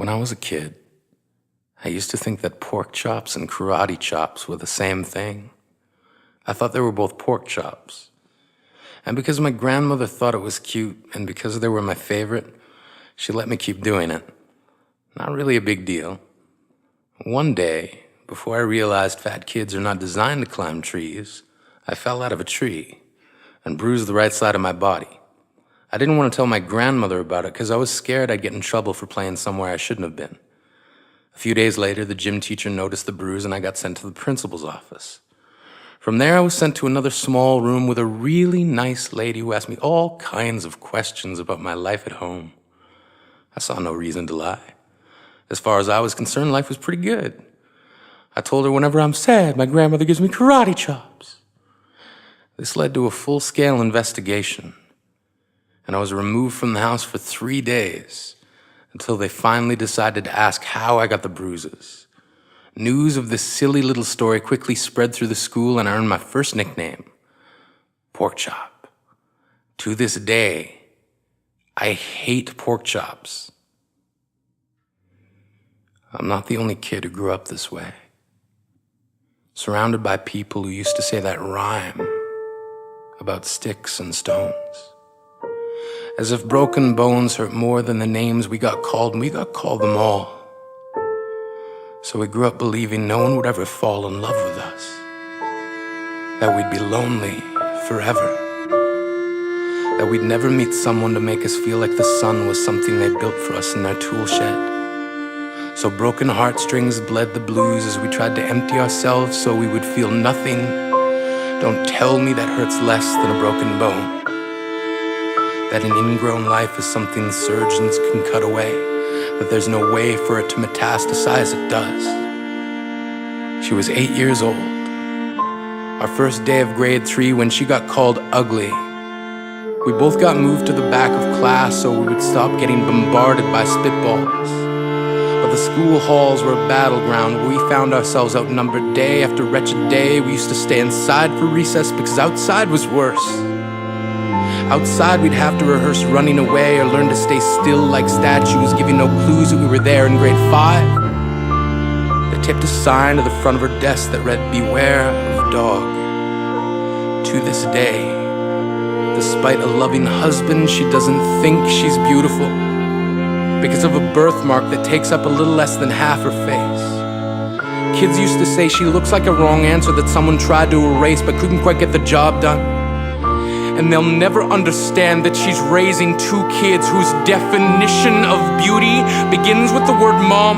When I was a kid, I used to think that pork chops and karate chops were the same thing. I thought they were both pork chops. And because my grandmother thought it was cute, and because they were my favorite, she let me keep doing it. Not really a big deal. One day, before I realized fat kids are not designed to climb trees, I fell out of a tree and bruised the right side of my body. I didn't want to tell my grandmother about it because I was scared I'd get in trouble for playing somewhere I shouldn't have been. A few days later, the gym teacher noticed the bruise and I got sent to the principal's office. From there, I was sent to another small room with a really nice lady who asked me all kinds of questions about my life at home. I saw no reason to lie. As far as I was concerned, life was pretty good. I told her whenever I'm sad, my grandmother gives me karate chops. This led to a full-scale investigation, and I was removed from the house for 3 days until they finally decided to ask how I got the bruises. News of this silly little story quickly spread through the school, and I earned my first nickname, Pork Chop. To this day, I hate pork chops. I'm not the only kid who grew up this way, surrounded by people who used to say that rhyme about sticks and stones. As if broken bones hurt more than the names we got called, and we got called them all. So we grew up believing no one would ever fall in love with us, that we'd be lonely forever, that we'd never meet someone to make us feel like the sun was something they built for us in their tool shed. So broken heartstrings bled the blues as we tried to empty ourselves so we would feel nothing. Don't tell me that hurts less than a broken bone. That an ingrown life is something surgeons can cut away, that there's no way for it to metastasize, it does. She was 8 years old. Our first day of grade 3 when she got called ugly. We both got moved to the back of class so we would stop getting bombarded by spitballs. But the school halls were a battleground where we found ourselves outnumbered day after wretched day. We used to stay inside for recess because outside was worse. Outside we'd have to rehearse running away or learn to stay still like statues, giving no clues that we were there in grade 5. They taped a sign to the front of her desk that read, "Beware of dog." To this day, despite a loving husband, she doesn't think she's beautiful because of a birthmark that takes up a little less than half her face. Kids used to say she looks like a wrong answer that someone tried to erase but couldn't quite get the job done. And they'll never understand that she's raising 2 kids whose definition of beauty begins with the word mom.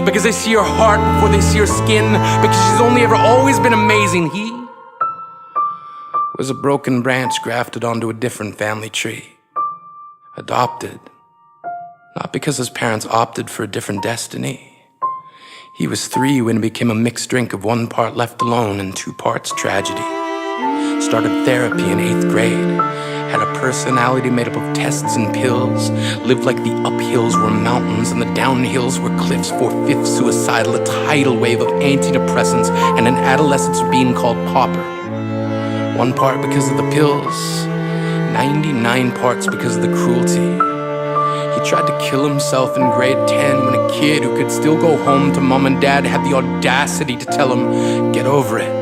Because they see her heart before they see her skin. Because she's only ever always been amazing. He was a broken branch grafted onto a different family tree. Adopted. Not because his parents opted for a different destiny. He was 3 when it became a mixed drink of 1 part left alone and 2 parts tragedy. Started therapy in 8th grade, had a personality made up of tests and pills, lived like the uphills were mountains and the downhills were cliffs, 4/5 suicidal, a tidal wave of antidepressants, and an adolescence being called pauper. 1 part because of the pills, 99 parts because of the cruelty. He tried to kill himself in grade 10 when a kid who could still go home to mom and dad had the audacity to tell him, "Get over it."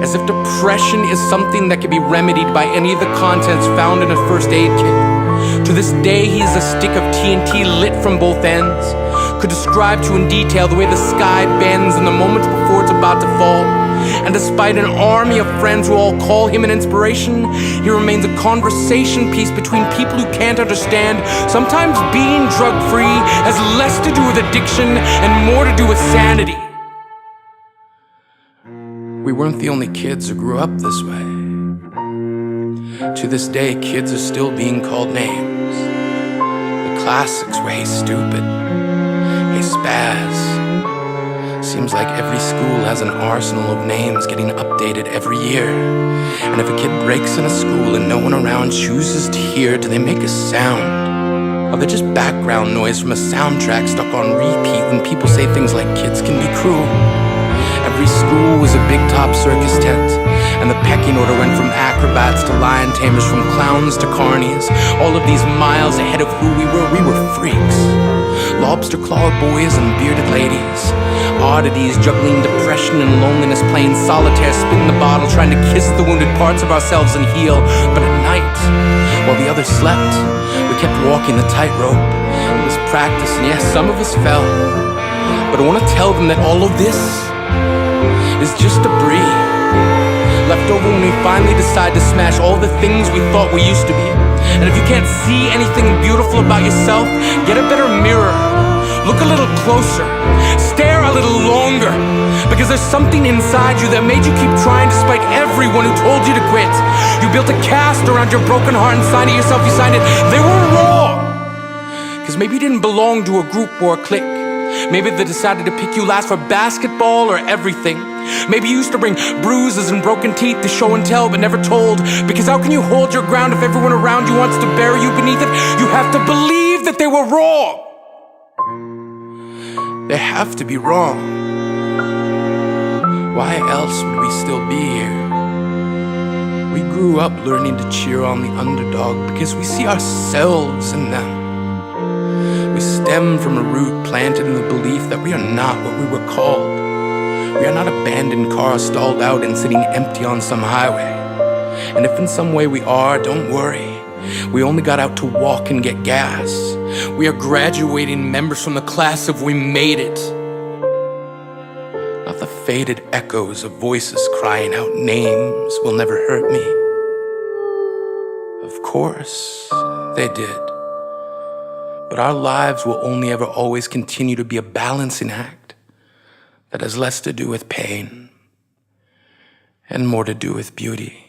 As if depression is something that can be remedied by any of the contents found in a first aid kit. To this day, he is a stick of TNT lit from both ends. Could describe to in detail the way the sky bends in the moments before it's about to fall. And despite an army of friends who all call him an inspiration, he remains a conversation piece between people who can't understand. Sometimes being drug-free has less to do with addiction and more to do with sanity. We weren't the only kids who grew up this way. To this day, kids are still being called names. The classics were "Hey stupid," "Hey spaz." Seems like every school has an arsenal of names getting updated every year. And if a kid breaks in a school and no one around chooses to hear, do they make a sound? Or they're just background noise from a soundtrack stuck on repeat when people say things like kids can be cruel? Every school was a big top circus tent, and the pecking order went from acrobats to lion tamers, from clowns to carnies. All of these miles ahead of who we were freaks. lobster-clawed boys and bearded ladies, oddities juggling depression and loneliness, playing solitaire, spinning the bottle, trying to kiss the wounded parts of ourselves and heal. But at night, while the others slept, we kept walking the tightrope. It was practice, and yes, some of us fell. But I want to tell them that all of this is just debris, left over when we finally decide to smash all the things we thought we used to be. And if you can't see anything beautiful about yourself, get a better mirror. Look a little closer. Stare a little longer. Because there's something inside you that made you keep trying despite everyone who told you to quit. You built a cast around your broken heart and signed it yourself. You signed it. They were wrong. Because maybe you didn't belong to a group or a clique. Maybe they decided to pick you last for basketball or everything. Maybe you used to bring bruises and broken teeth to show and tell but never told. Because how can you hold your ground if everyone around you wants to bury you beneath it? You have to believe that they were wrong. They have to be wrong. Why else would we still be here? We grew up learning to cheer on the underdog because we see ourselves in them. We stem from a root planted in the belief that we are not what we were called. We are not abandoned cars stalled out and sitting empty on some highway. And if in some way we are, don't worry. We only got out to walk and get gas. We are graduating members from the class of We Made It. Not the faded echoes of voices crying out names will never hurt me. Of course, they did. But our lives will only ever always continue to be a balancing act that has less to do with pain and more to do with beauty.